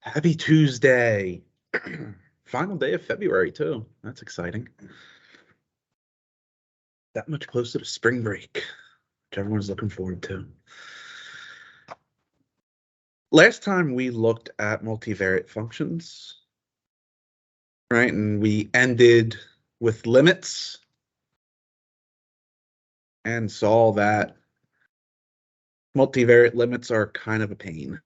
Happy Tuesday. Final day of February, too. That's exciting. That much closer to spring break, which everyone's looking forward to. Last time we looked at multivariate functions, right? And we ended with limits and saw that multivariate limits are kind of a pain.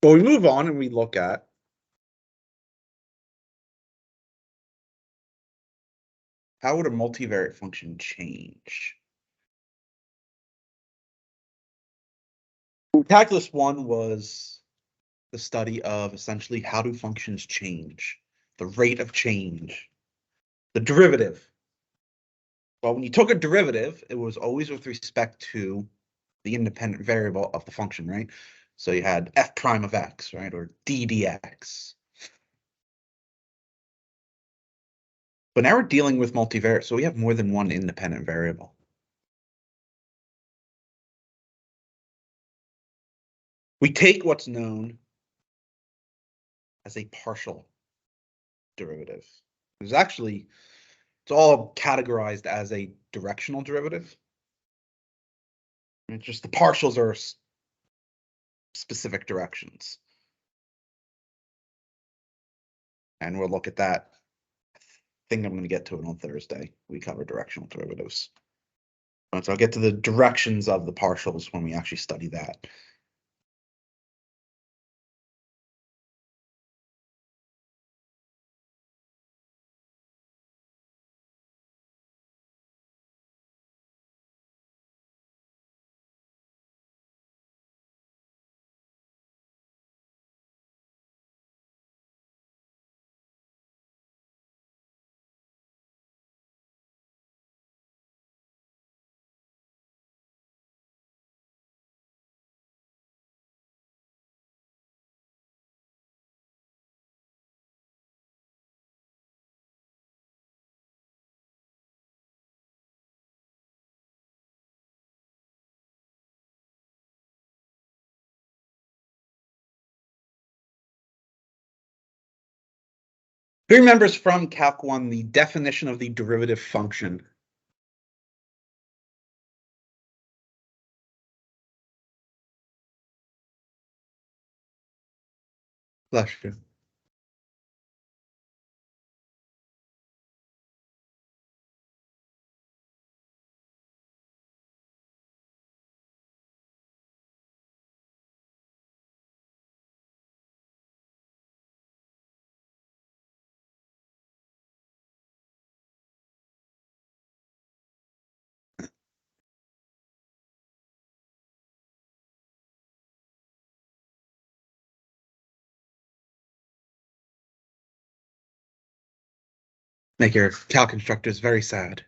But we move on and we look at how would a multivariate function change? Calculus 1 was the study of essentially how do functions change, the rate of change, the derivative. Well, when you took a derivative, it was always with respect to the independent variable of the function, right? So you had f prime of x, right, or d dx. But now we're dealing with multivariate, so we have more than one independent variable. We take what's known as a partial derivative. It's all categorized as a directional derivative. It's just the partials are specific directions. And we'll look at that. I think I'm going to get to it on Thursday. We cover directional derivatives. So I'll get to the directions of the partials when we actually study that. Who remembers from Calc 1 the definition of the derivative function? Bless you. Make your calc instructors very sad.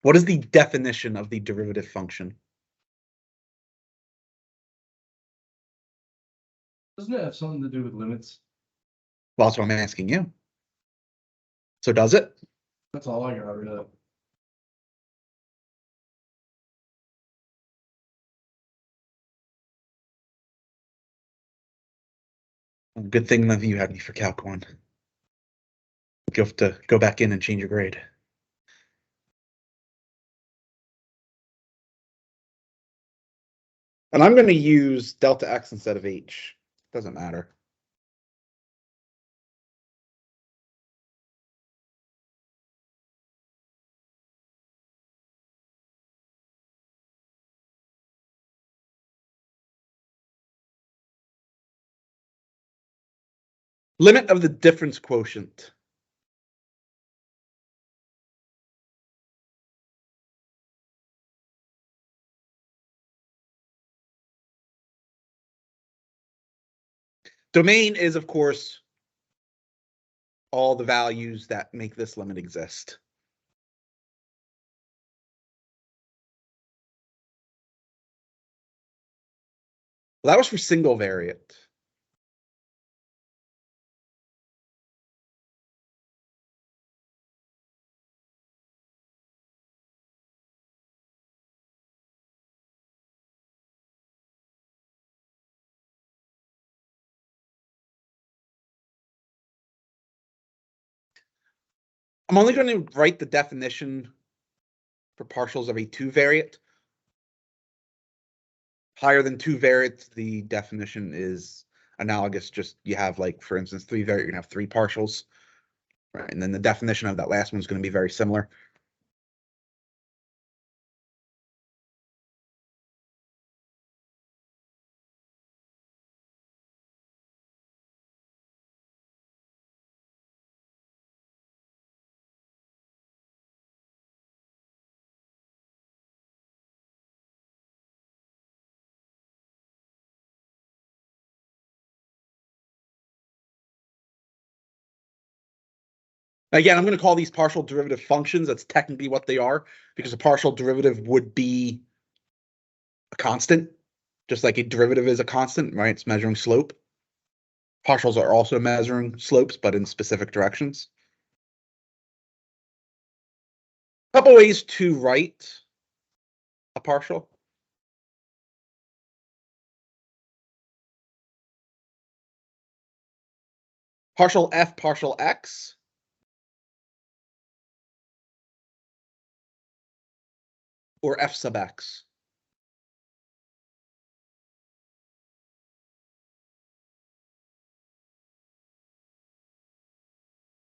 What is the definition of the derivative function? Doesn't it have something to do with limits? Well, that's what I'm asking you. So does it? That's all I got rid of. Good thing none of you had me for Calc 1. You have to go back in and change your grade. And I'm going to use delta x instead of h. Doesn't matter. Limit of the difference quotient. Domain is, of course, all the values that make this limit exist. Well, that was for single variate. I'm only going to write the definition for partials of a two-variate. Higher than two variates, the definition is analogous. Just you have, like, for instance, three variate, you're gonna have three partials, right? And then the definition of that last one is going to be very similar. Again, I'm going to call these partial derivative functions. That's technically what they are, because a partial derivative would be a constant, just like a derivative is a constant, right? It's measuring slope. Partials are also measuring slopes, but in specific directions. A couple ways to write a partial. Partial f partial x. Or f sub x.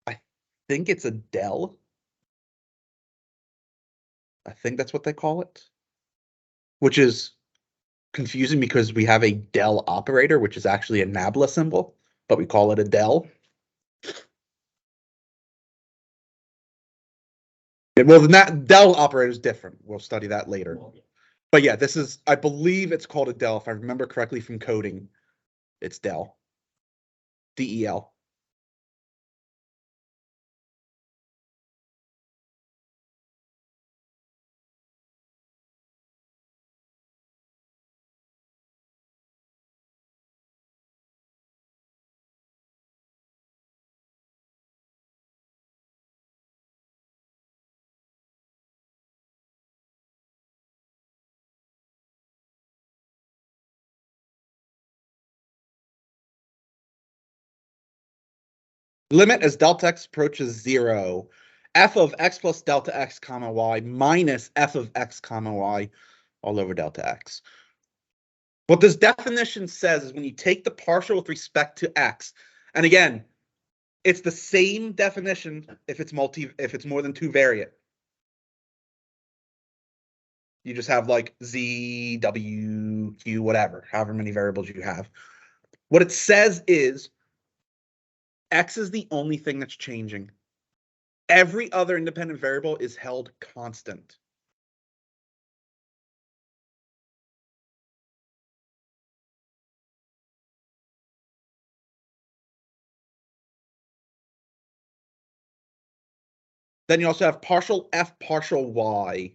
I think it's a del. I think that's what they call it. Which is confusing because we have a del operator, which is actually a nabla symbol, but we call it a del. Well, the del operator is different. We'll study that later. But yeah, this is, I believe it's called a del. If I remember correctly from coding, it's del. DEL. Limit as delta x approaches 0, f of x plus delta x comma y minus f of x comma y all over delta x. What this definition says is when you take the partial with respect to x, and again, it's the same definition if it's more than two variate. You just have like z, w, q, whatever, however many variables you have. What it says is x is the only thing that's changing. Every other independent variable is held constant. Then you also have partial f partial y,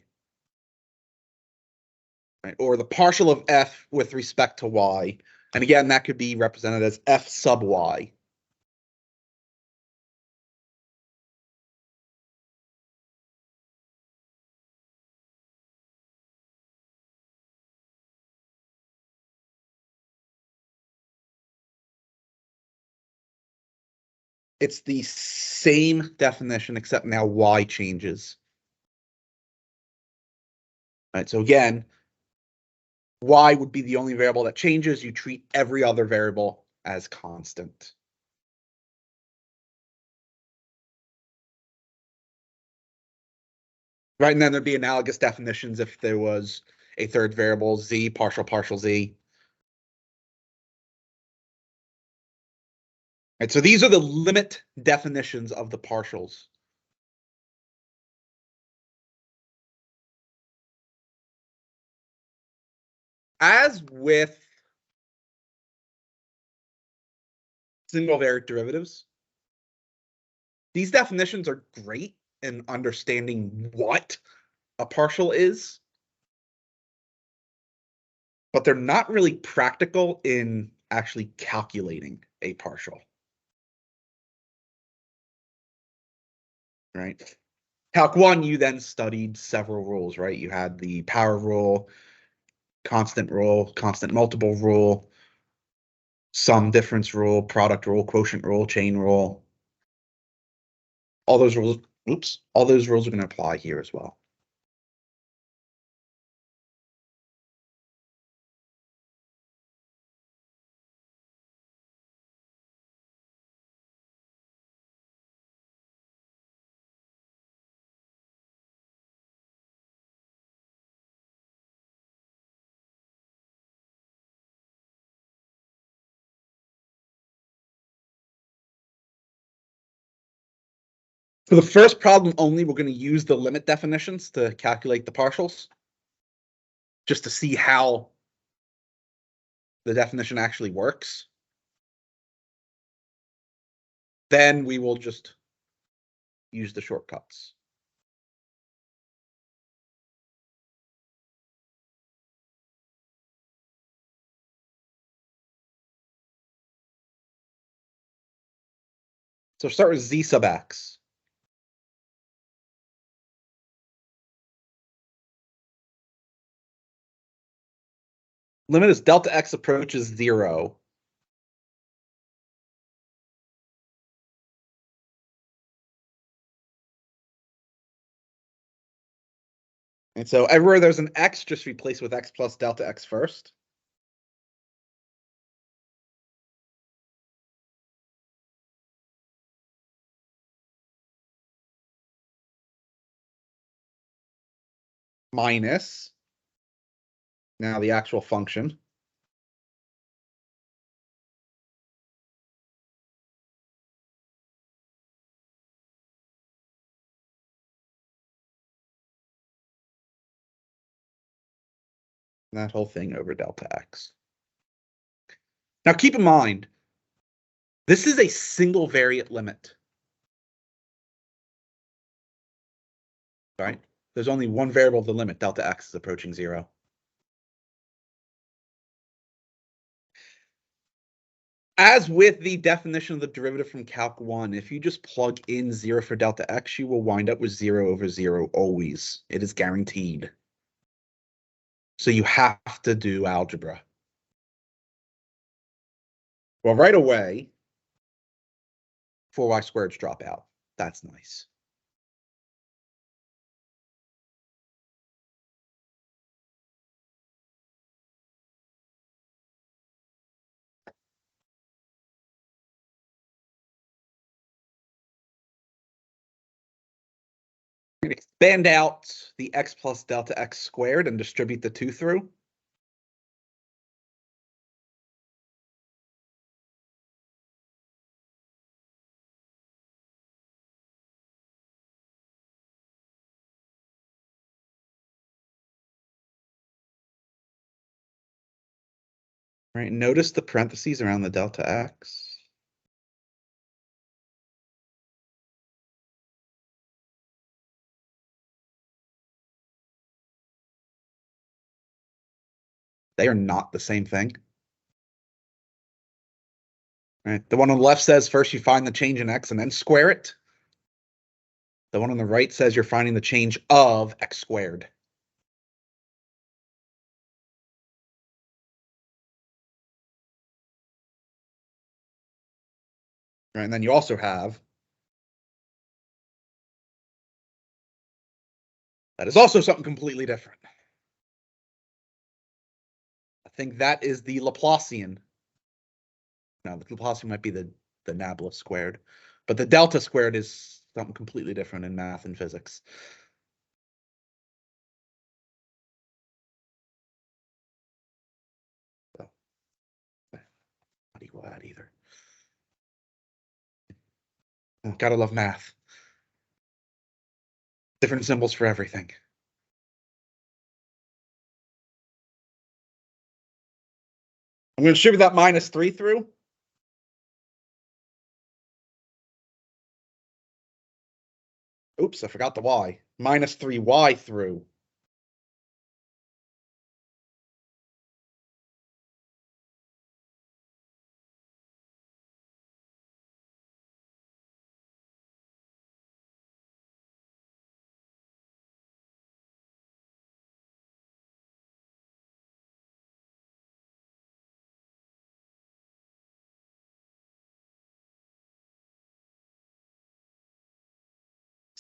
right? Or the partial of f with respect to y. And again, that could be represented as f sub y. It's the same definition, except now y changes. All right, so again, y would be the only variable that changes. You treat every other variable as constant. Right, and then there'd be analogous definitions if there was a third variable, z, partial partial z. Right, so these are the limit definitions of the partials. As with single variate derivatives, these definitions are great in understanding what a partial is, but they're not really practical in actually calculating a partial. Right? Calc 1, you then studied several rules, right? You had the power rule, constant multiple rule, sum difference rule, product rule, quotient rule, chain rule. All those rules Oops, all those rules are going to apply here as well. For the first problem only, we're going to use the limit definitions to calculate the partials, just to see how the definition actually works. Then we will just use the shortcuts. So start with z sub x. Limit as delta x approaches 0. And so everywhere there's an x, just replace with x plus delta x first. Minus, now the actual function. That whole thing over delta x. Now keep in mind, this is a single variate limit. Right? There's only one variable of the limit, delta x is approaching 0. As with the definition of the derivative from Calc 1, if you just plug in 0 for delta x, you will wind up with 0 over 0 always. It is guaranteed. So you have to do algebra. Well, right away, 4y squareds drop out. That's nice. Expand out the x plus delta x squared and distribute the 2 through. Right, notice the parentheses around the delta x. They are not the same thing. Right, the one on the left says first you find the change in x and then square it. The one on the right says you're finding the change of x squared. Right, and then you also have that is also something completely different. I think that is the Laplacian. No, the Laplacian might be the Nabla squared, but the delta squared is something completely different in math and physics. So, not equal that either. Oh, gotta love math. Different symbols for everything. I'm going to distribute that minus 3 through. Oops, I forgot the y. Minus 3y through.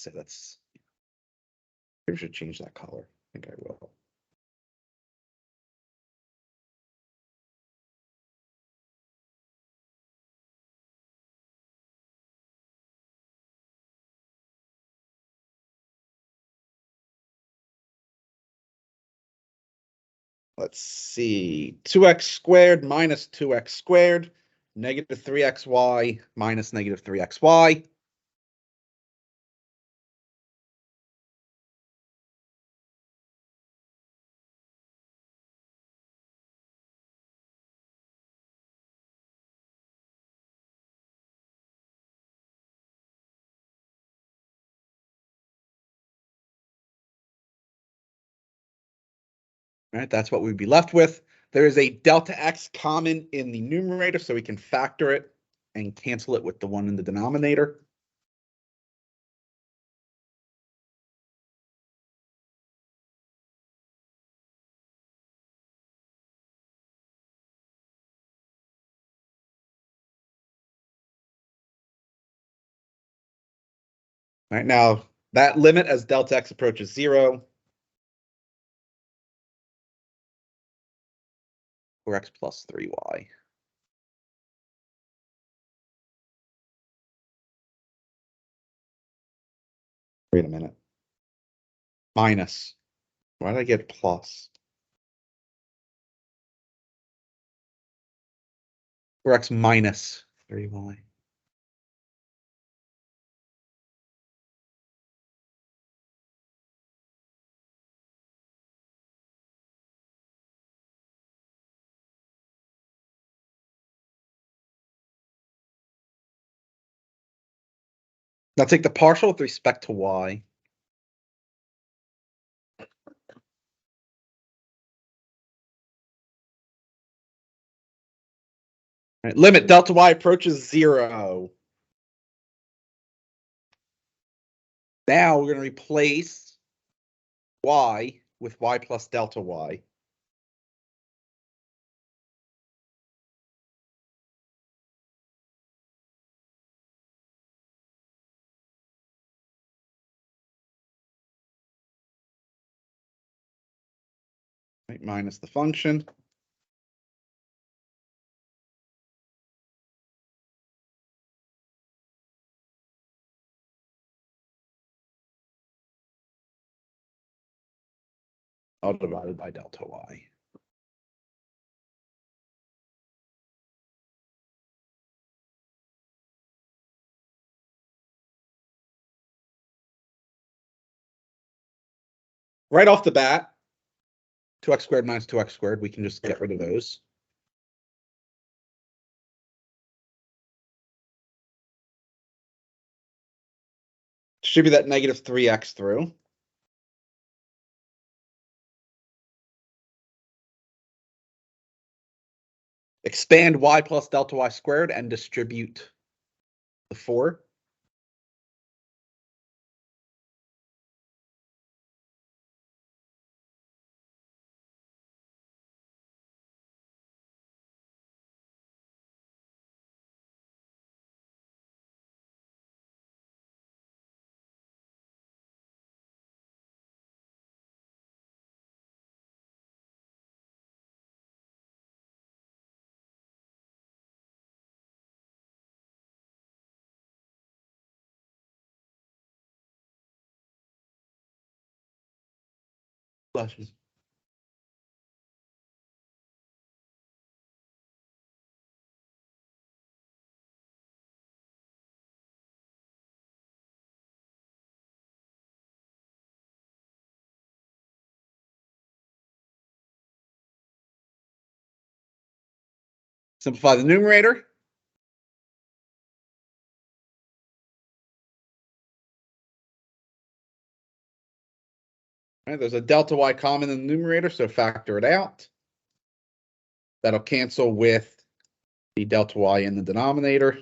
say that's. Maybe I should change that color. I think I will. Let's see, 2x squared minus 2x squared, negative 3xy minus negative 3xy. All right, that's what we'd be left with. There is a delta x common in the numerator, so we can factor it and cancel it with the one in the denominator. All right, now that limit as delta x approaches 0, 4x plus 3y. Wait a minute. Minus. Why did I get plus? 4x minus 3y. Now take the partial with respect to y. All right, limit delta y approaches 0. Now we're going to replace y with y plus delta y. Right, minus the function. All divided by delta y. Right off the bat, 2x squared minus 2x squared, we can just get rid of those. Distribute that negative 3x through. Expand y plus delta y squared and distribute the 4. Flushes. Simplify the numerator. All right, there's a delta y common in the numerator, so factor it out. That'll cancel with the delta y in the denominator.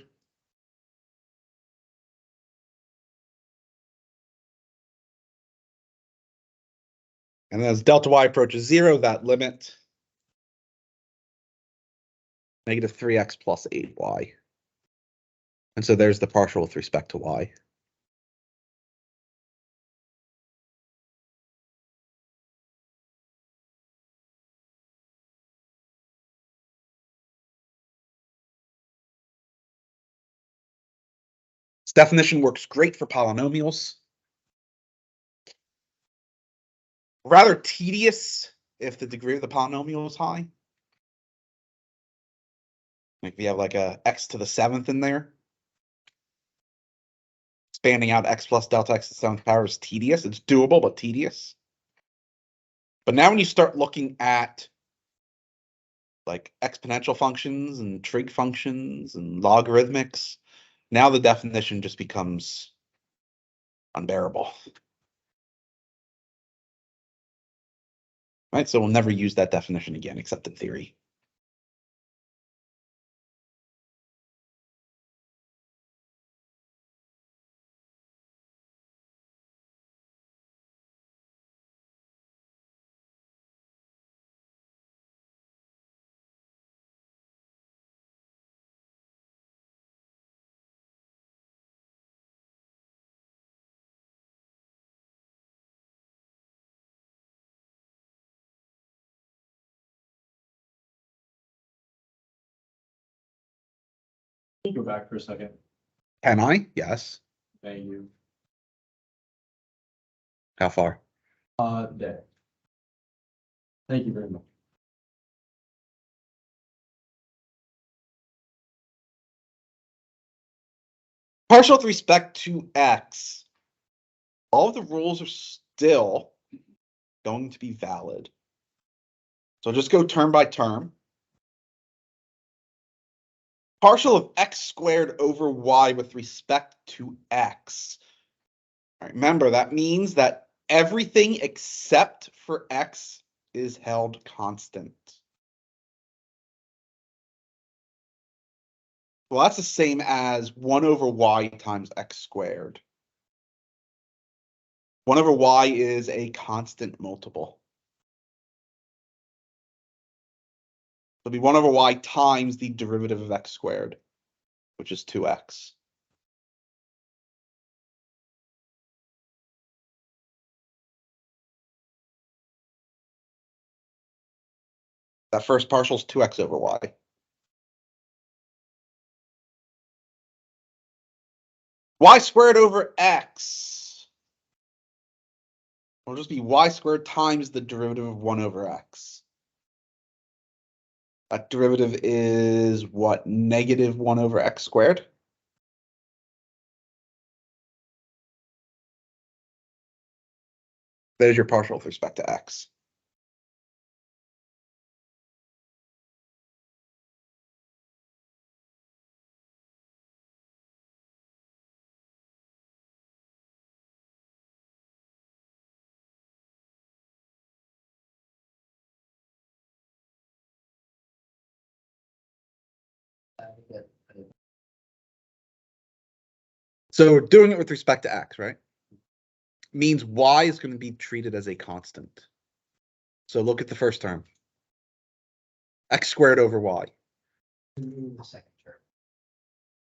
And as delta y approaches 0, that limit negative 3x plus 8y. And so there's the partial with respect to y. This definition works great for polynomials. Rather tedious if the degree of the polynomial is high. Like if you have like a x to the 7th in there. Expanding out x plus delta x to the 7th power is tedious. It's doable, but tedious. But now when you start looking at like exponential functions and trig functions and logarithmics, now the definition just becomes unbearable. Right, so we'll never use that definition again, except in theory. Can you go back for a second? Can I? Yes. Thank you. How far? Day. Thank you very much. Partial with respect to x. All of the rules are still going to be valid. So just go term by term. Partial of x squared over y with respect to x. All right, remember, that means that everything except for x is held constant. Well, that's the same as 1 over y times x squared. 1 over y is a constant multiple. It'll be 1 over y times the derivative of x squared, which is 2x. That first partial is 2x over y. Y squared over x will just be y squared times the derivative of 1 over x. That derivative is what? Negative 1 over x squared. That is your partial with respect to x. So we're doing it with respect to x, right? Means y is going to be treated as a constant. So look at the first term. X squared over y. The second term.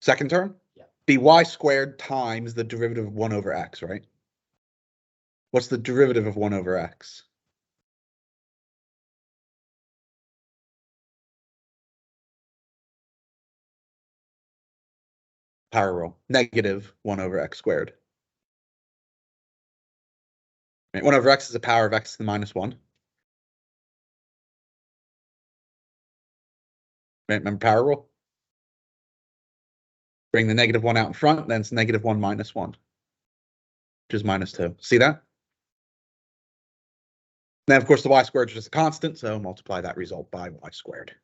Second term? Yeah. Be y squared times the derivative of 1 over x, right? What's the derivative of 1 over x? Power rule. Negative 1 over x squared. Right, 1 over x is a power of x to the minus 1. Right, remember power rule? Bring the negative 1 out in front, then it's negative 1 minus 1, which is minus 2. See that? Then, of course, the y squared is just a constant, so multiply that result by y squared.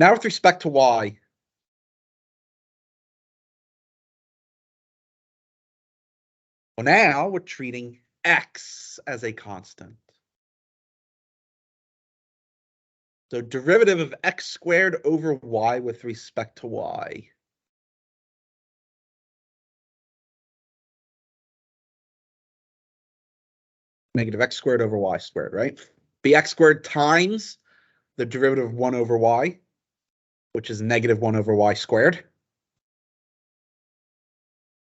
Now, with respect to y, well, now we're treating x as a constant. So derivative of x squared over y with respect to y. Negative x squared over y squared, right? Be x squared times the derivative of 1 over y, which is negative 1 over y squared,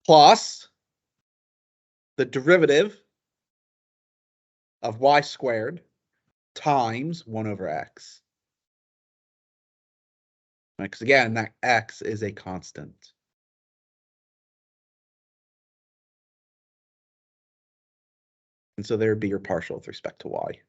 plus the derivative of y squared times 1 over x. Right, because again, that x is a constant. And so there would be your partial with respect to y.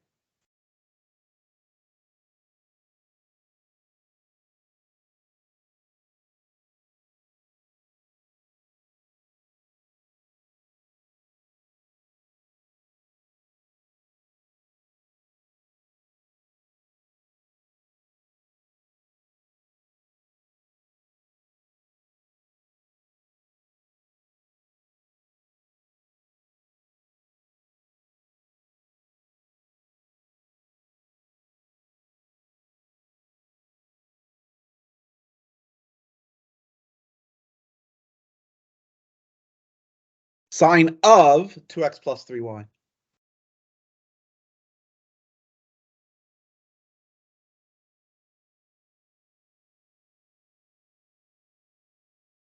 Sine of 2x plus 3y.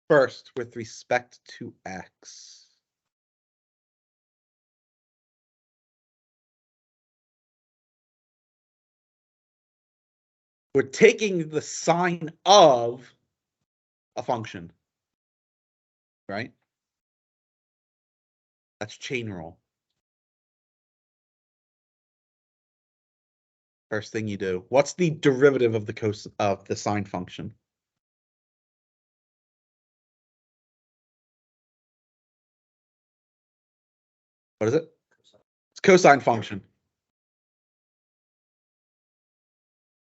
First, with respect to x. We're taking the sine of a function, right? That's chain rule. First thing you do. What's the derivative of the sine function? What is it? It's cosine function.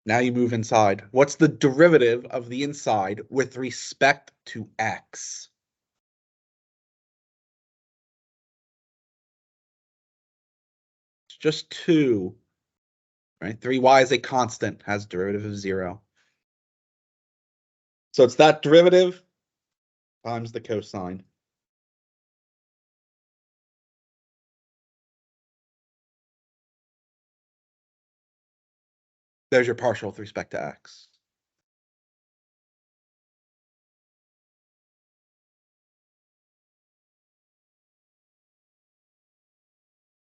Now you move inside. What's the derivative of the inside with respect to x? It's just 2, right? 3y is a constant, has derivative of 0. So it's that derivative times the cosine. There's your partial with respect to x.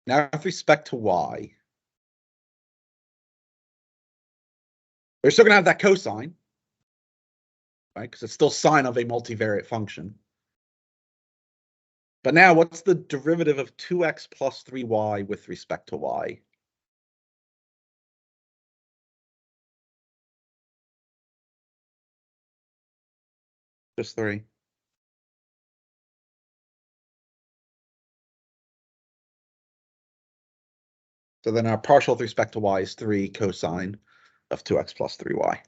Now with respect to y, we're still going to have that cosine, right? Because it's still sine of a multivariate function. But now what's the derivative of 2x plus 3y with respect to y? Just 3. So then our partial with respect to y is 3 cosine of 2x plus 3y.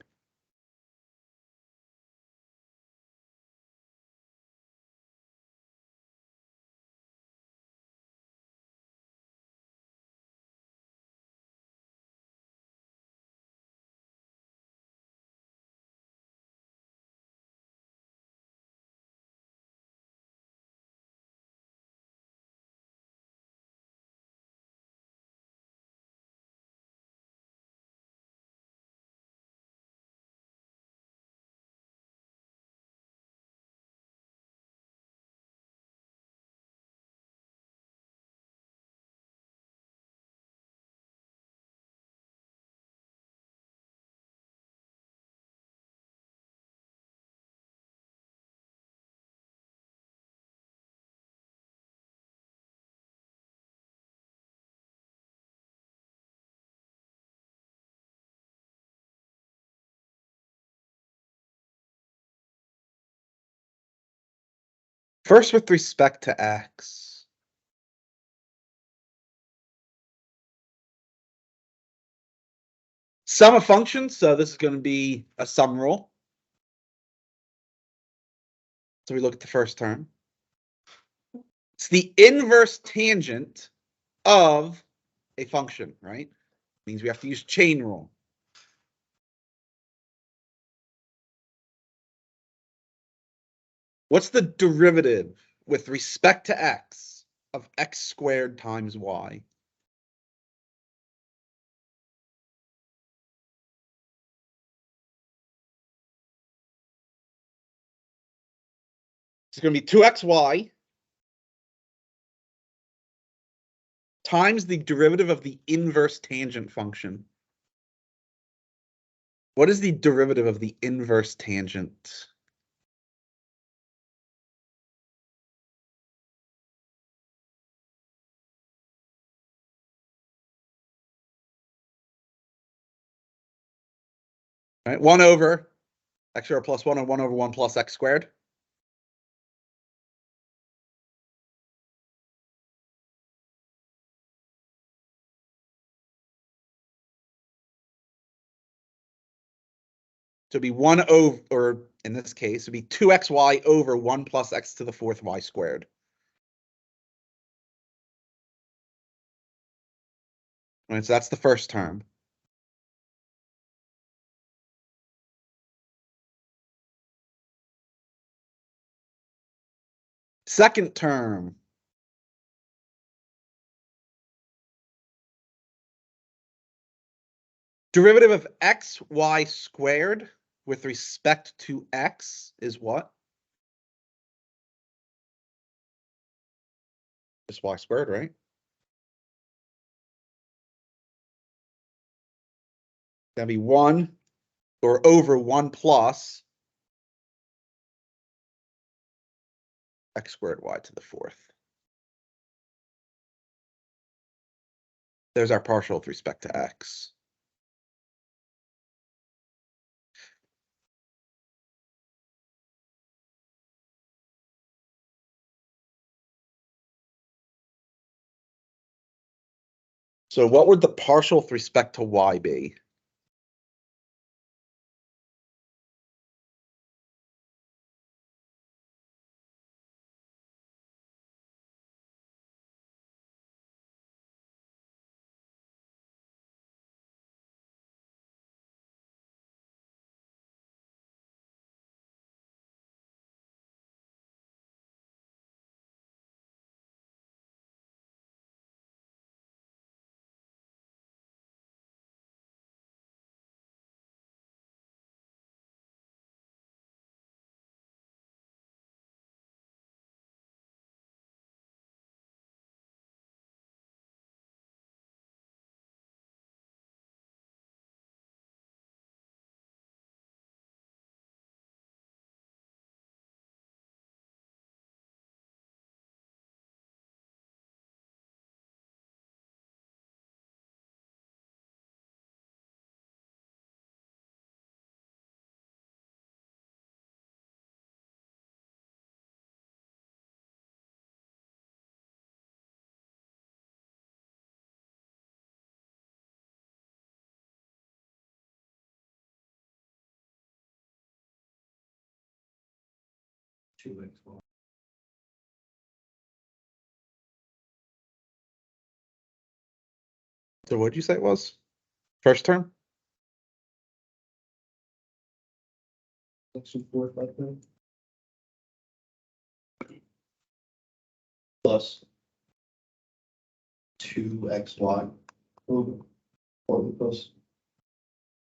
First, with respect to x, sum of functions, so this is going to be a sum rule. So we look at the first term. It's the inverse tangent of a function, right? Means we have to use chain rule. What's the derivative with respect to x of x squared times y? It's going to be 2xy times the derivative of the inverse tangent function. What is the derivative of the inverse tangent? Right, 1 over x squared plus 1 and 1 over 1 plus x squared. So it'd be 1 over, or in this case, it'd be 2xy over 1 plus x to the fourth y squared. Right, so that's the first term. Second term. Derivative of xy squared with respect to x is what? Just y squared, right? That'd be 1 or over 1 plus x squared y to the fourth. There's our partial with respect to x. So what would the partial with respect to y be? Two X, Y. So what'd you say it was? First term? X to the fourth like that. Plus 2xy over plus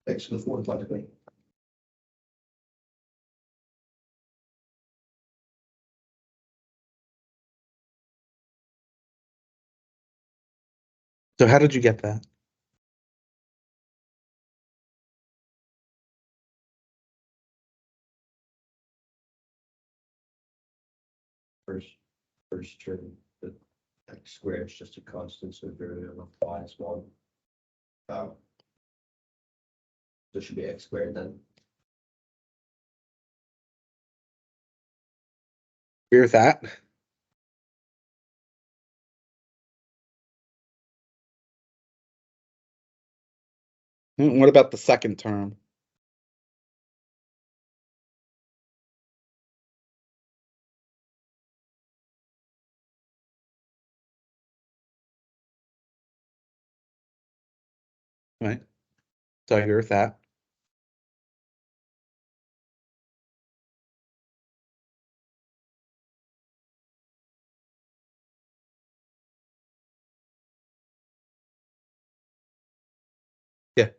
x to the fourth like that. So how did you get that? First term, the x squared is just a constant, so the derivative of y is 1. So it should be x squared then. Agree with that? What about the second term? Right. So I agree with that. Yeah.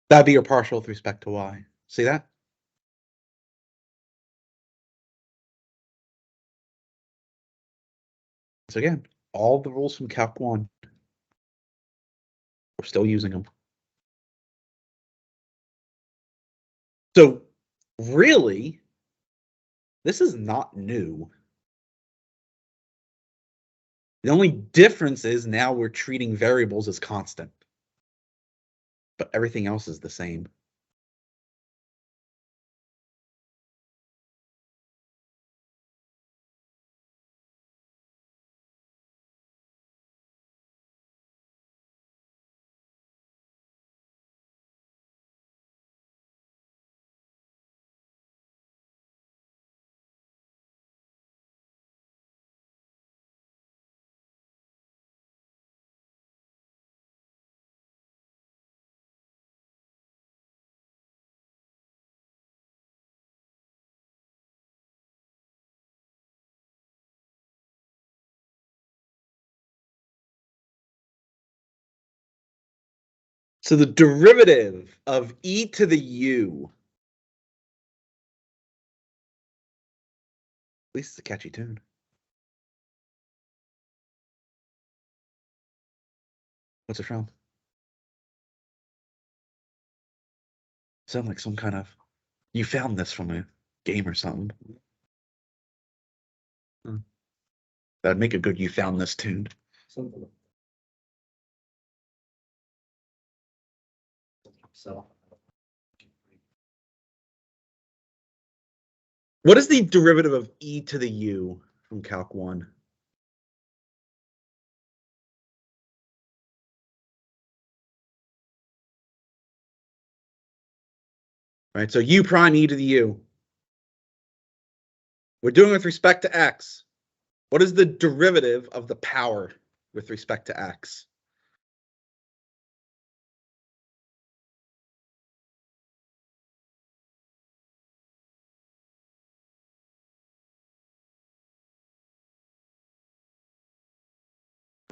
That'd be your partial with respect to y. See that? So again, all the rules from Calc 1. We're still using them. So really, this is not new. The only difference is now we're treating variables as constant. But everything else is the same. So the derivative of e to the u, at least it's a catchy tune. What's it from? Sound like some kind of, you found this from a game or something. That'd make a good you found this tune. Something. So. What is the derivative of e to the u from Calc 1? Right, so u prime e to the u. We're doing it with respect to x. What is the derivative of the power with respect to x?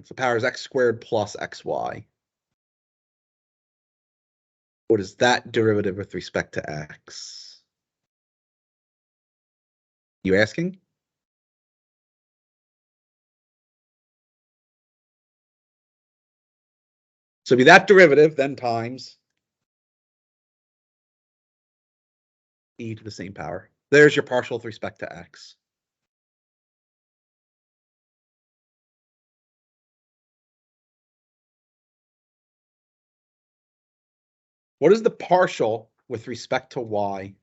It's the power is x squared plus xy. What is that derivative with respect to x? You asking? So be that derivative, then times e to the same power. There's your partial with respect to x. What is the partial with respect to y?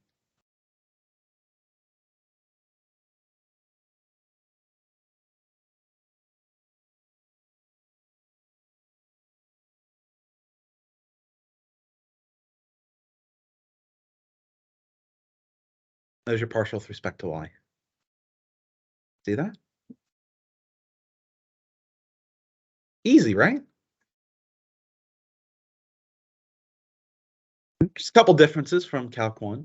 There's your partial with respect to y. See that? Easy, right? Just a couple differences from Calc 1.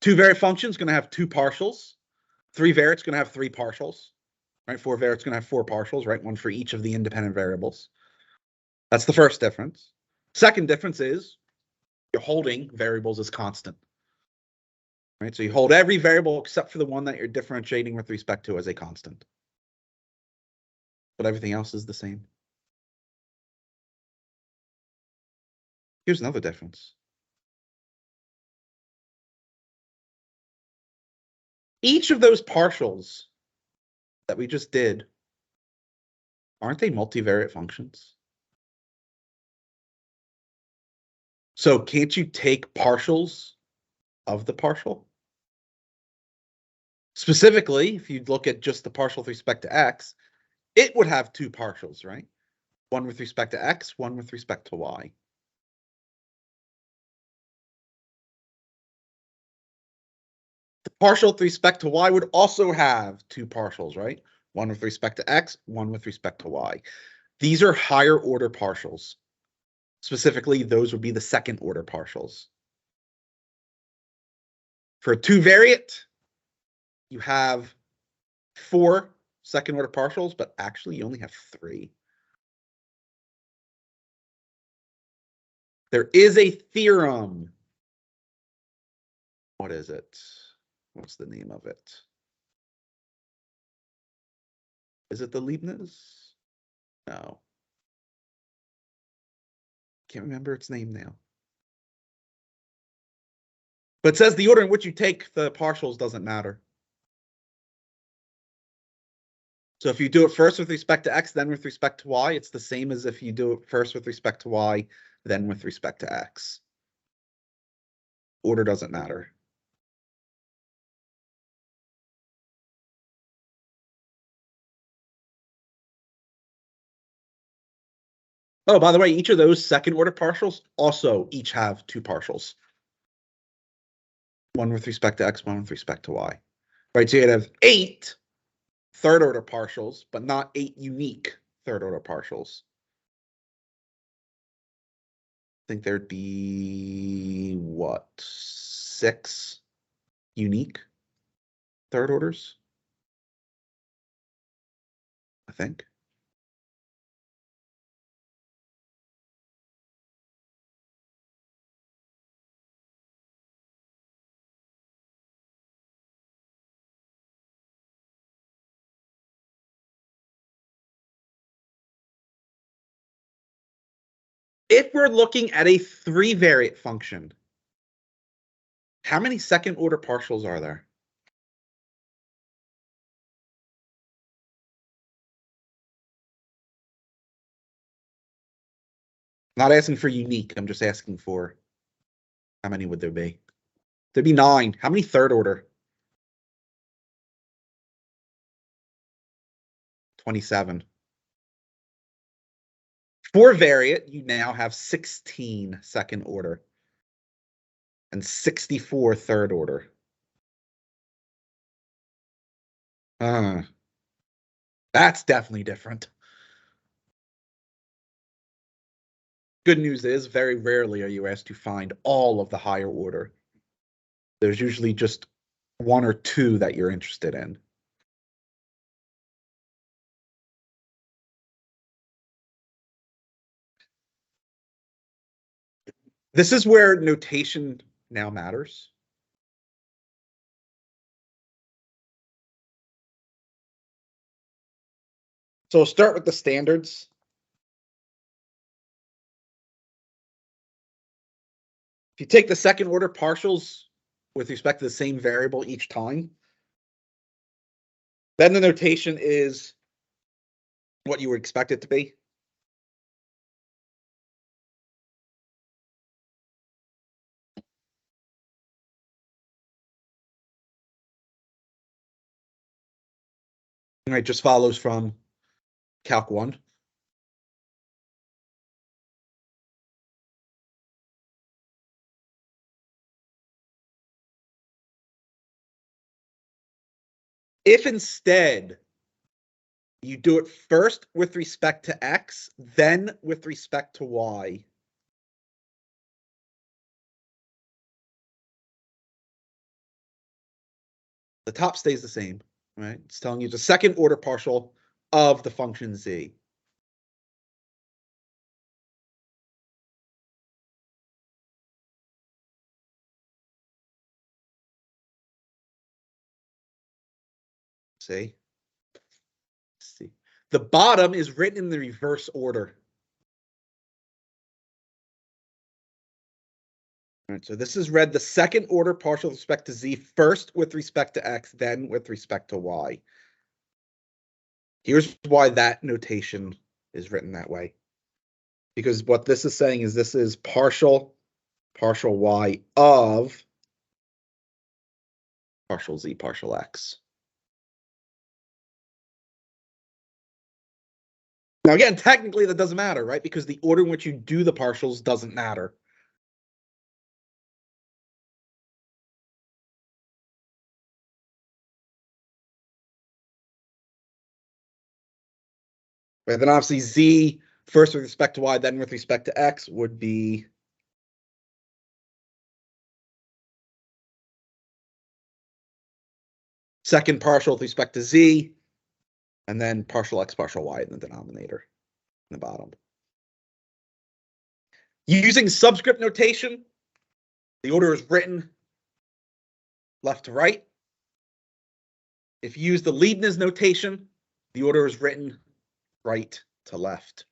Two-variate function is going to have two partials. Three-variate is going to have three partials. Right? Four-variate is going to have four partials, right? One for each of the independent variables. That's the first difference. Second difference is you're holding variables as constant. Right? So you hold every variable except for the one that you're differentiating with respect to as a constant. But everything else is the same. Here's another difference. Each of those partials that we just did, aren't they multivariate functions? So can't you take partials of the partial? Specifically, if you look at just the partial with respect to x, it would have two partials, right? One with respect to x, one with respect to y. The partial with respect to y would also have two partials, right? One with respect to x, one with respect to y. These are higher order partials. Specifically, those would be the second order partials. For a two-variate, you have four second order partials, but actually you only have three. There is a theorem. What is it? What's the name of it? Is it the Leibniz? No. Can't remember its name now. But it says the order in which you take the partials doesn't matter. So if you do it first with respect to x, then with respect to y, it's the same as if you do it first with respect to y, then with respect to x. Order doesn't matter. Oh, by the way, each of those second order partials also each have two partials. One with respect to x, one with respect to y. Right, so you'd have 8 third order partials, but not 8 unique third order partials. I think there'd be, what, 6 unique third orders? I think. If we're looking at a 3-variate function, how many second order partials are there? Not asking for unique, I'm just asking for how many would there be? There'd be 9. How many third order? 27. 4-variate, you now have 16 second order and 64 third order. That's definitely different. Good news is very rarely are you asked to find all of the higher order. There's usually just 1 or 2 that you're interested in. This is where notation now matters. So we'll start with the standards. If you take the second order partials with respect to the same variable each time, then the notation is what you would expect it to be. It just follows from Calc 1. If instead you do it first with respect to x, then with respect to y, the top stays the same, right? It's telling you the second order partial of the function z. See? See. The bottom is written in the reverse order. All right, so this is read the second order partial with respect to z, first with respect to x, then with respect to y. Here's why that notation is written that way. Because what this is saying is this is partial y of partial z, partial x. Now, again, technically that doesn't matter, right? Because the order in which you do the partials doesn't matter. Right, then obviously z first with respect to y, then with respect to x would be second partial with respect to z, and then partial x, partial y in the denominator, in the bottom. Using subscript notation, the order is written left to right. If you use the Leibniz notation, the order is written right to left.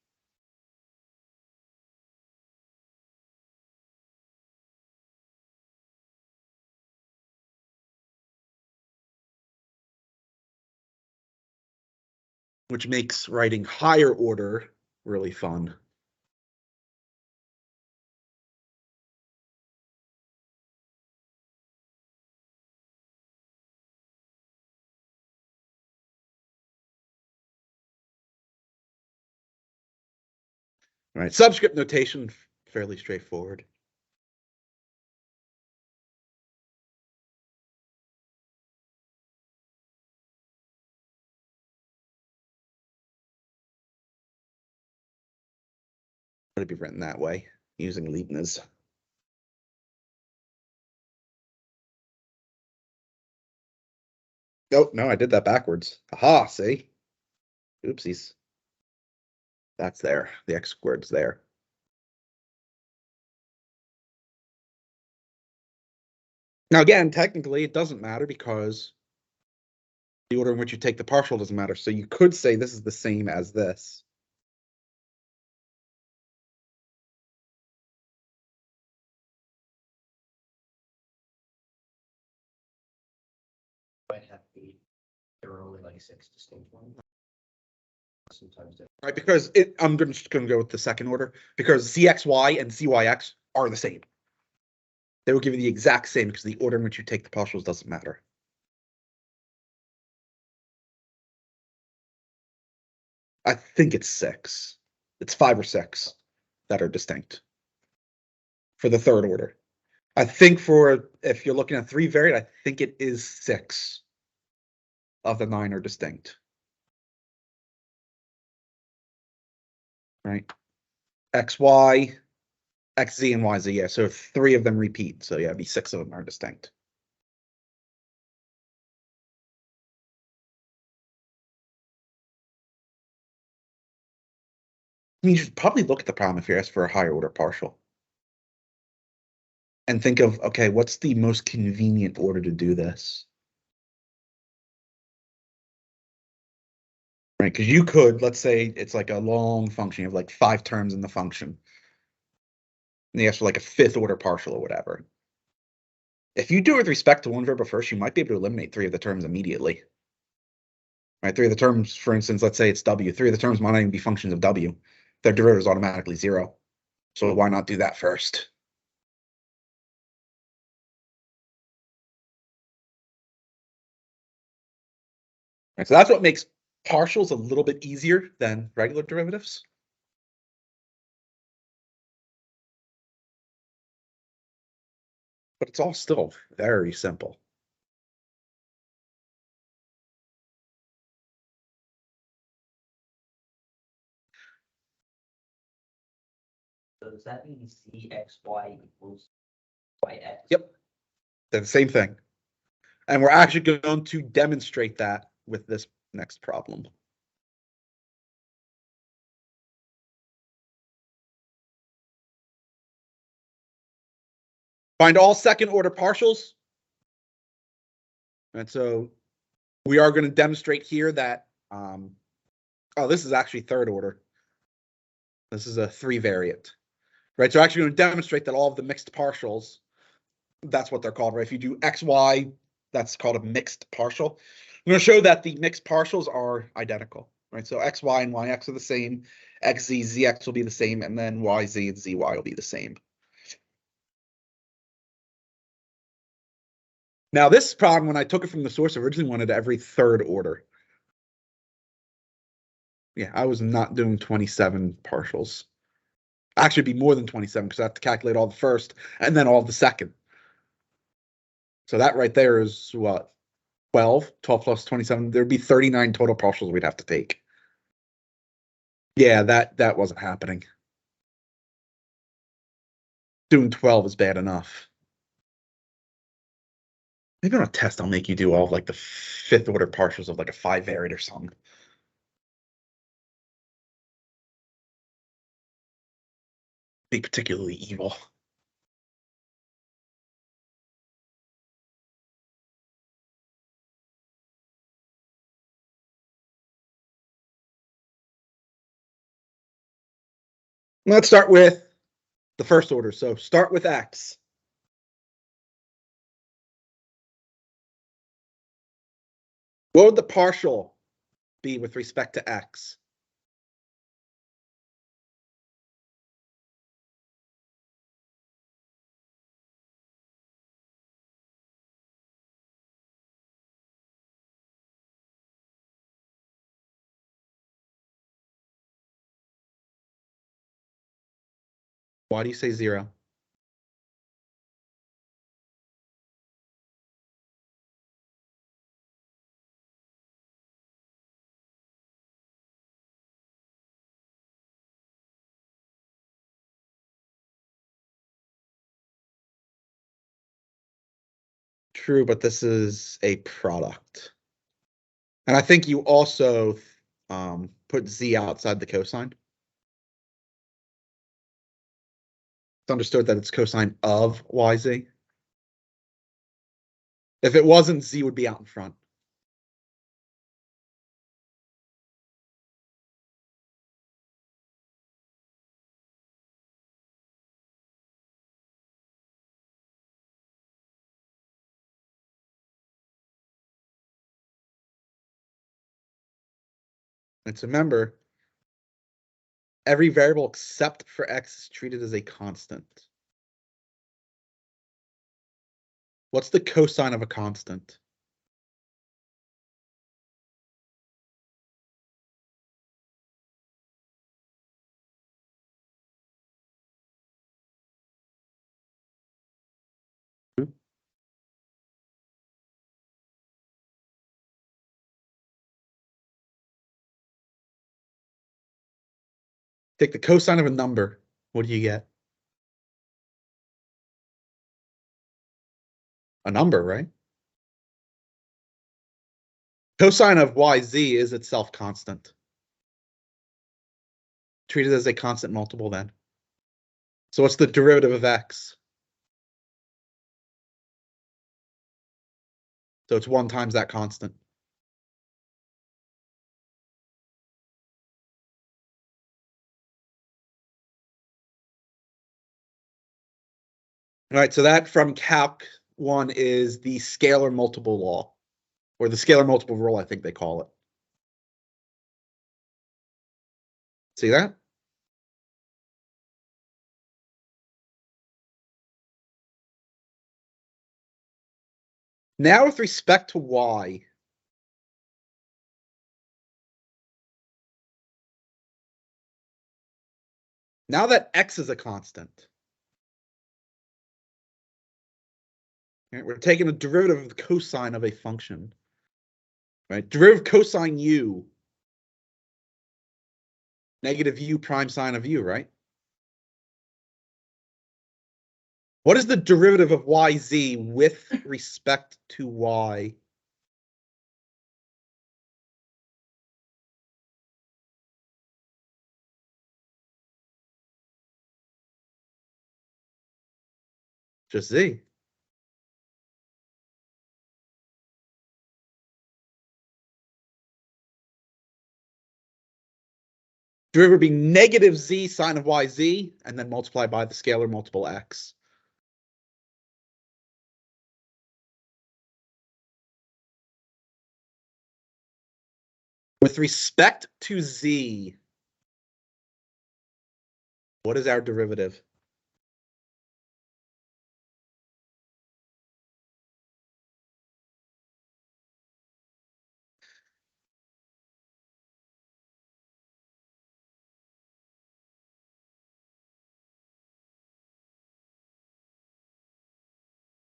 Which makes writing higher order really fun. All right, subscript notation, fairly straightforward. Would it be written that way using Leibniz? Oh, no, I did that backwards. Aha, see? Oopsies. That's there. The x squared's there. Now, again, technically, it doesn't matter because the order in which you take the partial doesn't matter. So you could say this is the same as this. Might have to be, there are only like 6 distinct ones. Sometimes they're Right, because I'm just going to go with the second order because CXY and CYX are the same. They will give you the exact same because the order in which you take the partials doesn't matter. I think it's 6. It's 5 or 6 that are distinct for the third order. I think for if you're looking at 3 variant, I think it is 6 of the 9 are distinct. Right? XY, XZ, and YZ. Yeah, so 3 of them repeat. So yeah, it'd be 6 of them are distinct. I mean, you should probably look at the problem if you're asked for a higher order partial. And think of, okay, what's the most convenient order to do this? Right, because you could, let's say it's like a long function, you have like 5 terms in the function. And you ask for like a 5th order partial or whatever. If you do it with respect to one variable first, you might be able to eliminate 3 of the terms immediately. Right, 3 of the terms, for instance, let's say it's W. 3 of the terms might not even be functions of W. Their derivative is automatically 0. So why not do that first? Right, so that's what makes partials a little bit easier than regular derivatives. But it's all still very simple. So does that mean CXY equals YX? Yep. They're the same thing. And we're actually going to demonstrate that with this next problem. Find all second order partials. And so we are going to demonstrate here that, oh, this is actually third order. This is a 3 variant, right? So actually going to demonstrate that all of the mixed partials, that's what they're called, right? If you do XY, that's called a mixed partial. I'm going to show that the mixed partials are identical, right? So XY and YX are the same, XZ, ZX will be the same, and then YZ and ZY will be the same. Now, this problem, when I took it from the source, originally wanted every third order. Yeah, I was not doing 27 partials. Actually, it'd be more than 27 because I have to calculate all the first and then all the second. So that right there is what? 12 plus 27. There'd be 39 total partials we'd have to take. Yeah, that wasn't happening. Doing 12 is bad enough. Maybe on a test, I'll make you do all of like the 5th order partials of like a 5 variant or something. be particularly evil. Let's start with the first order. So start with x. What would the partial be with respect to x? Why do you say 0? True, but this is a product. And I think you also put z outside the cosine. It's understood that it's cosine of yz. If it wasn't, z would be out in front. And so remember, every variable except for x is treated as a constant. What's the cosine of a constant? Take the cosine of a number. What do you get? A number, right? Cosine of yz is itself constant. Treated as a constant multiple then. So what's the derivative of x? So it's 1 times that constant. All right, so that from Calc 1 is the scalar multiple law, or the scalar multiple rule, I think they call it. See that? Now with respect to y, now that x is a constant, right, we're taking a derivative of the cosine of a function. Right? Derivative cosine u, negative u prime sine of u, right? What is the derivative of yz with respect to y? Just z. Derivative would be negative z sine of yz, and then multiply by the scalar multiple x. With respect to z, what is our derivative?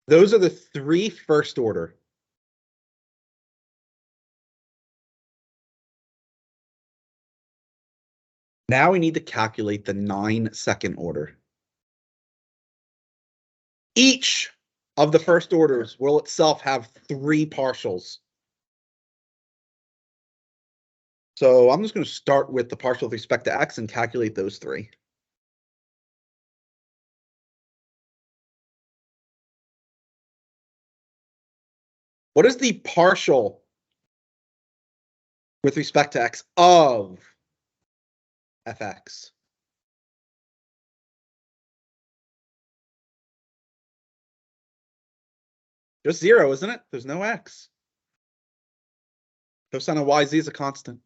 Those are the 3 first order. Now we need to calculate the 9 second order. Each of the first orders will itself have 3 partials. So I'm just going to start with the partial with respect to x and calculate those 3. What is the partial with respect to x of fx? Just 0, isn't it? There's no x. Cosine of yz is a constant.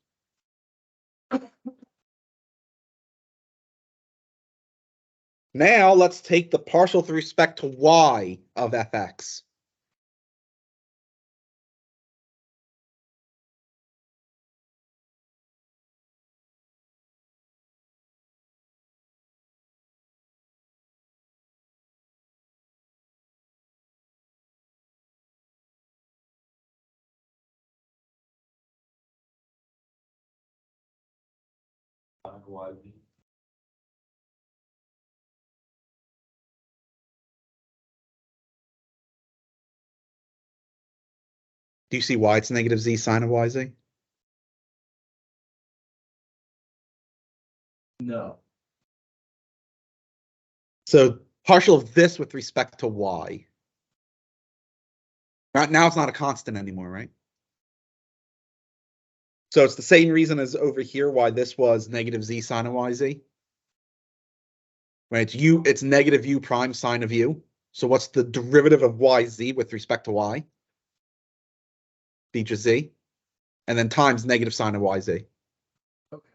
Now let's take the partial with respect to y of fx. Do you see why it's negative z sine of yz? No. So partial of this with respect to y. Now it's not a constant anymore, right? So it's the same reason as over here why this was negative z sine of yz. Right, it's negative u prime sine of u. So what's the derivative of yz with respect to y? B just z. And then times negative sine of yz. Okay.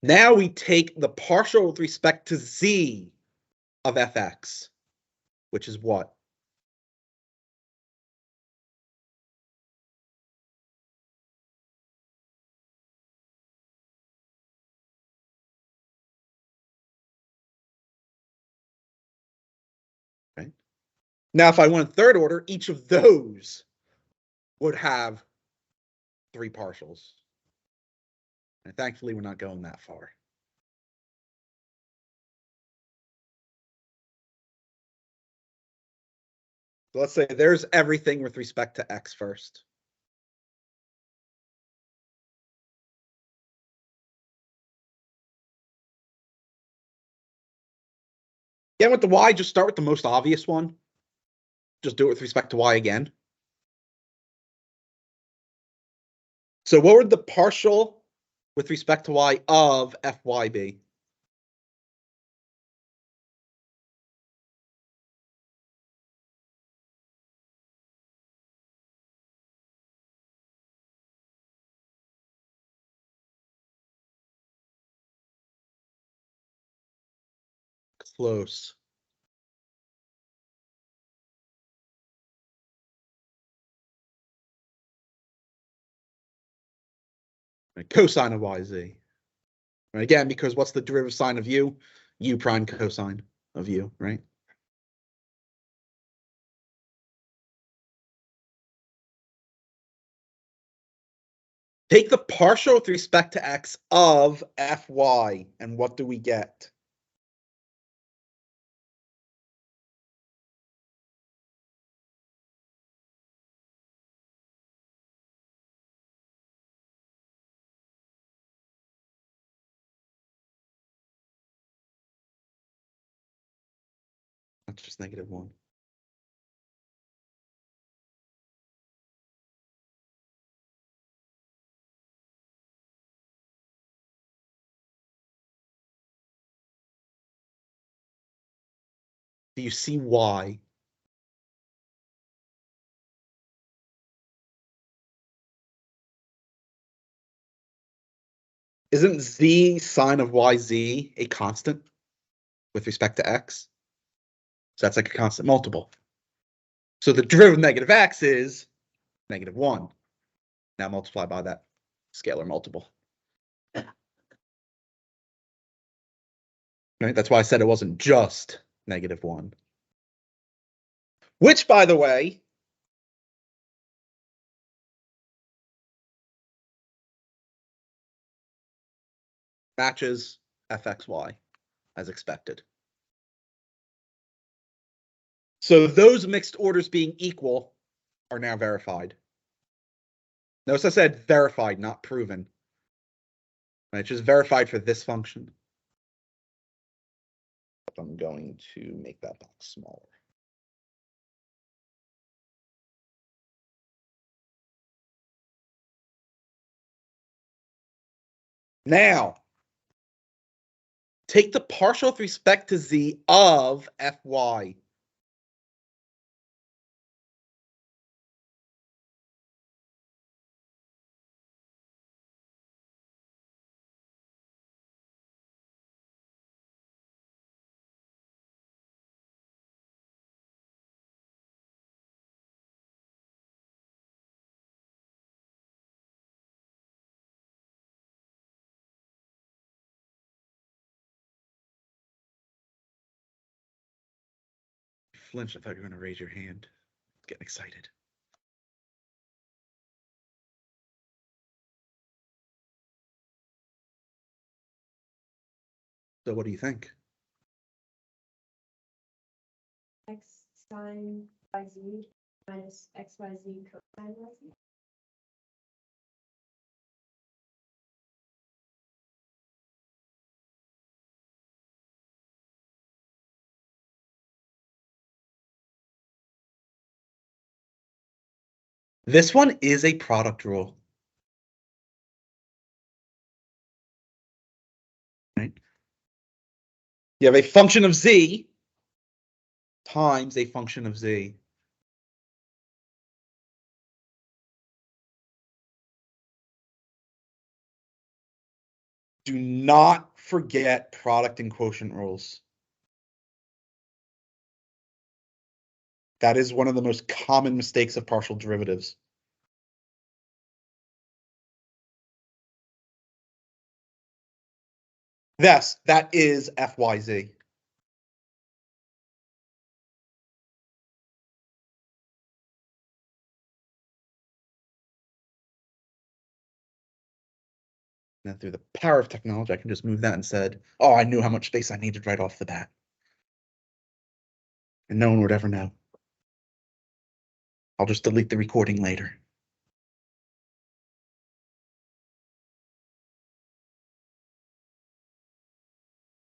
Now we take the partial with respect to z of fx, which is what? Okay. Now, if I went third order, each of those would have 3 partials. And thankfully, we're not going that far. So let's say there's everything with respect to x first. Again, with the y, just start with the most obvious one. Just do it with respect to y again. So what would the partial with respect to y of fy be? Close. Right, cosine of yz. Right, again, because what's the derivative sine of u? U prime cosine of u, right? Take the partial with respect to x of fy, and what do we get? That's just -1. Do you see why? Isn't z sine of yz a constant with respect to x? So that's like a constant multiple. So the derivative of negative x is -1. Now multiply by that scalar multiple. Right? That's why I said it wasn't just -1. Which, by the way, matches fxy as expected. So those mixed orders being equal are now verified. Notice I said verified, not proven. Right? It's just verified for this function. fact, I'm going to make that box smaller. Now, take the partial with respect to z of fy. Flinch, I thought you were going to raise your hand. Getting excited. So what do you think? X sine y z minus x y z cosine y z. This one is a product rule. Right? You have a function of z times a function of z. Do not forget product and quotient rules. That is one of the most common mistakes of partial derivatives. Yes, that is fyz. And then through the power of technology, I can just move that and said, oh, I knew how much space I needed right off the bat. And no one would ever know. I'll just delete the recording later.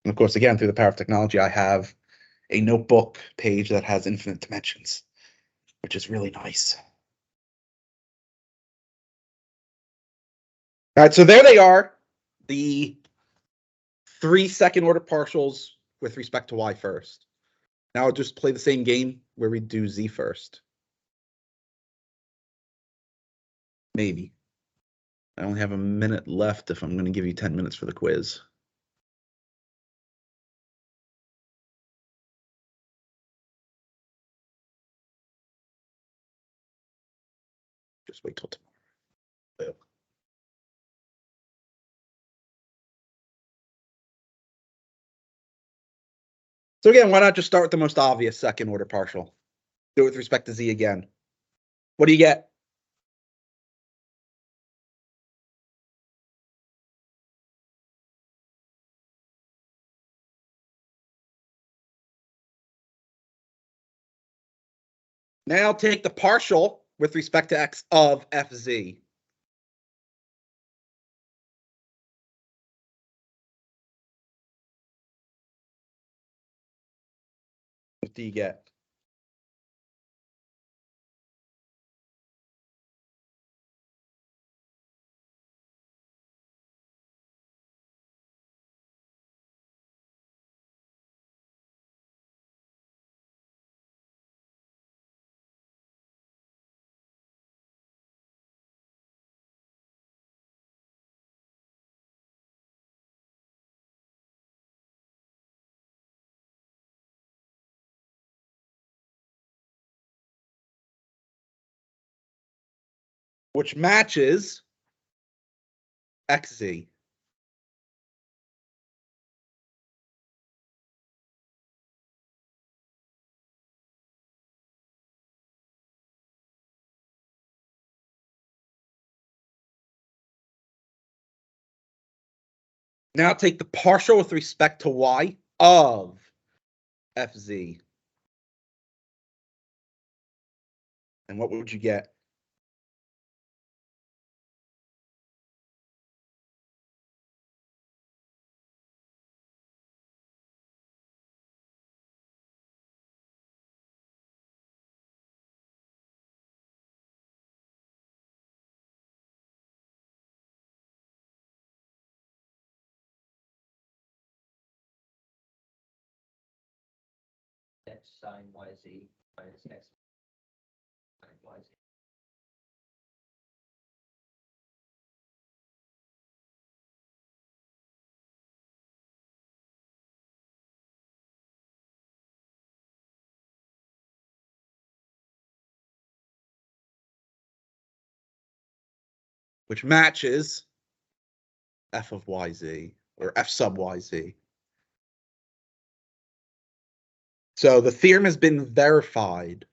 And of course, again, through the power of technology, I have a notebook page that has infinite dimensions, which is really nice. All right, so there they are, the 3 second order partials with respect to y first. Now I'll just play the same game where we do z first. Maybe. I only have a minute left if I'm going to give you 10 minutes for the quiz. Just wait till tomorrow. So again, why not just start with the most obvious second order partial? Do it with respect to z again. What do you get? Now take the partial with respect to x of fz. What do you get? Which matches xz. Now take the partial with respect to y of fz. And what would you get? sine YZ minus X sine YZ. which matches f of yz, or f sub yz. So the theorem has been verified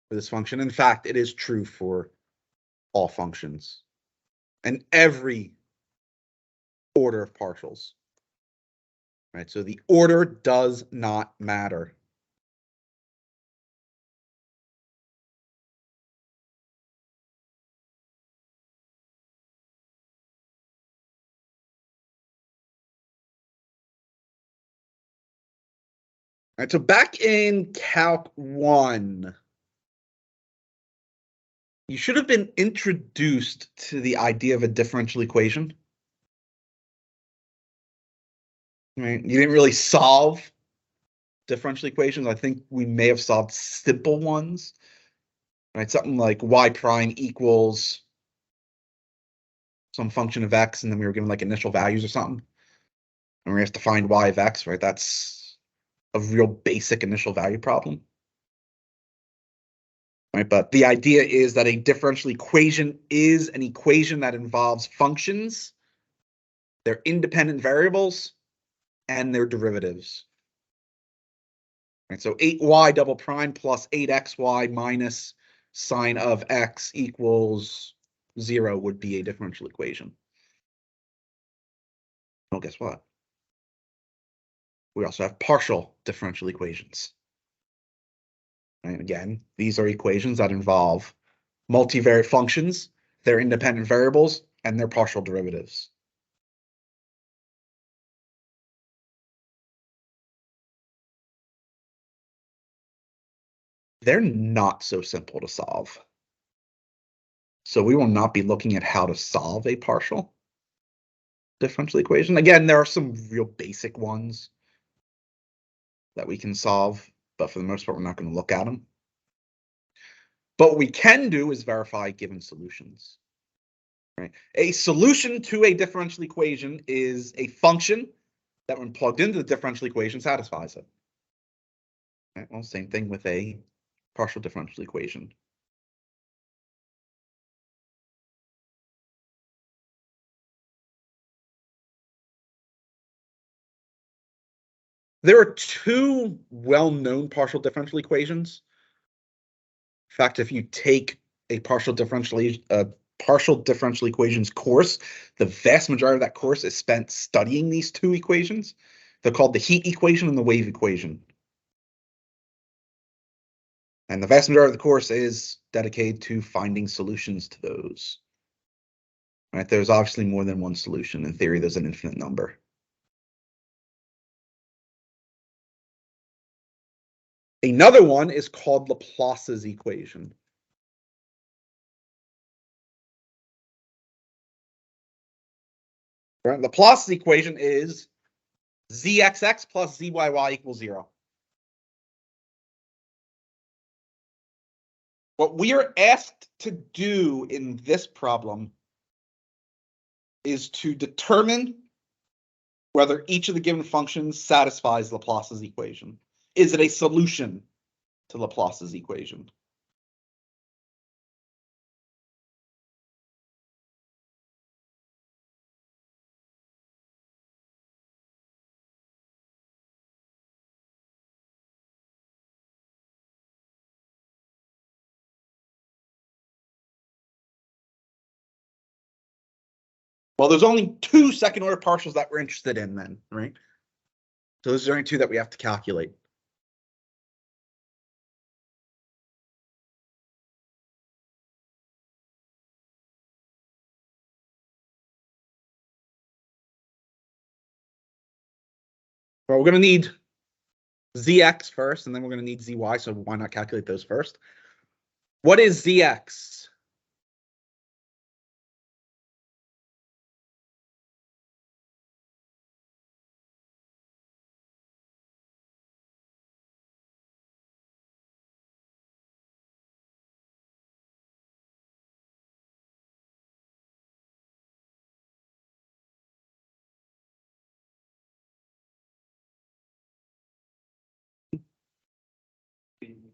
for this function. In fact, it is true for all functions and every order of partials. Right, so the order does not matter. All right, so back in Calc 1, you should have been introduced to the idea of a differential equation. Right? You didn't really solve differential equations. I think we may have solved simple ones. Right? Something like y prime equals some function of x, and then we were given like initial values or something. And we have to find y of x, right? That's a real basic initial value problem. Right, but the idea is that a differential equation is an equation that involves functions, their independent variables, and their derivatives. Right, so 8y double prime plus 8xy minus sine of x equals 0 would be a differential equation. Well, guess what? We also have partial differential equations. And again, these are equations that involve multivariate functions, their independent variables, and their partial derivatives. They're not so simple to solve. So we will not be looking at how to solve a partial differential equation. Again, there are some real basic ones that we can solve, but for the most part, we're not going to look at them. But what we can do is verify given solutions. Right? A solution to a differential equation is a function that, when plugged into the differential equation, satisfies it. Right? Well, same thing with a partial differential equation. There are two well-known partial differential equations. In fact, if you take a partial differential equations course, the vast majority of that course is spent studying these two equations. They're called the heat equation and the wave equation. And the vast majority of the course is dedicated to finding solutions to those. Right? There's obviously more than one solution. In theory, there's an infinite number. Another one is called Laplace's equation. Right? Laplace's equation is zxx plus zyy equals 0. What we are asked to do in this problem is to determine whether each of the given functions satisfies Laplace's equation. Is it a solution to Laplace's equation? Well, there's only two second order partials that we're interested in then, right? So those are only two that we have to calculate. Well, we're going to need zx first, and then we're going to need zy, so why not calculate those first? What is zx?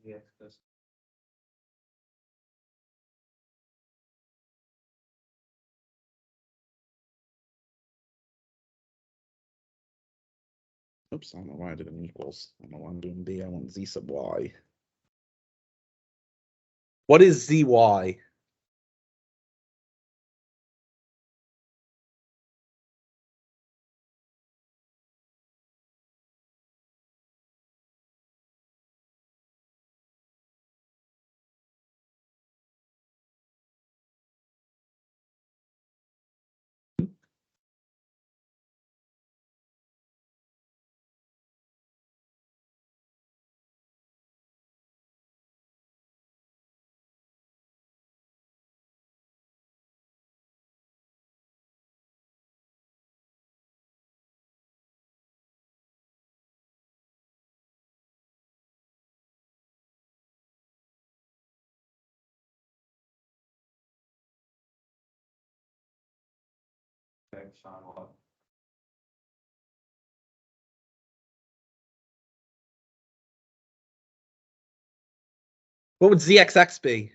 ZX cosine. Oops, I don't know why I did an equals. I don't know why I'm doing B. I want Z sub Y. What is ZY? Okay, Sean, what? What would ZXX be?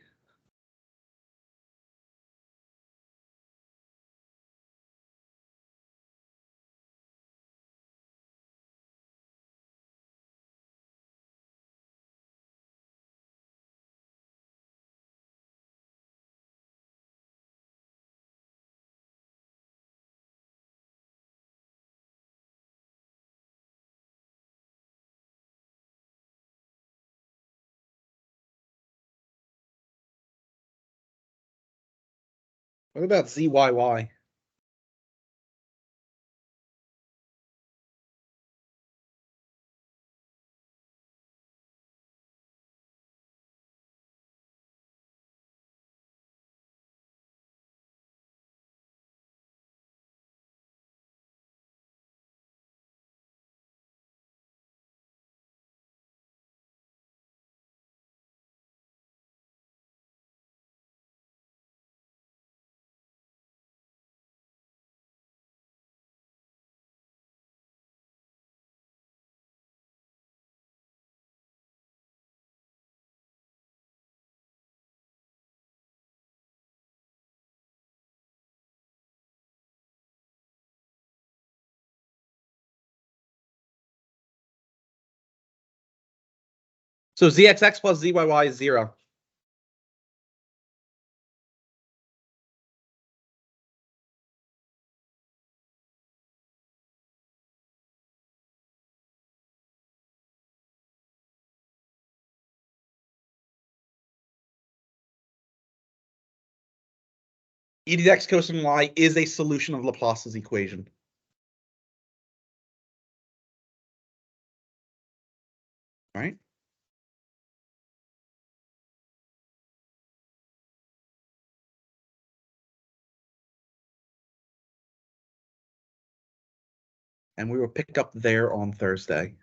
What about ZYY? So ZXX plus ZYY is 0. E to the x cosine y is a solution of Laplace's equation. Right? And we were picked up there on Thursday.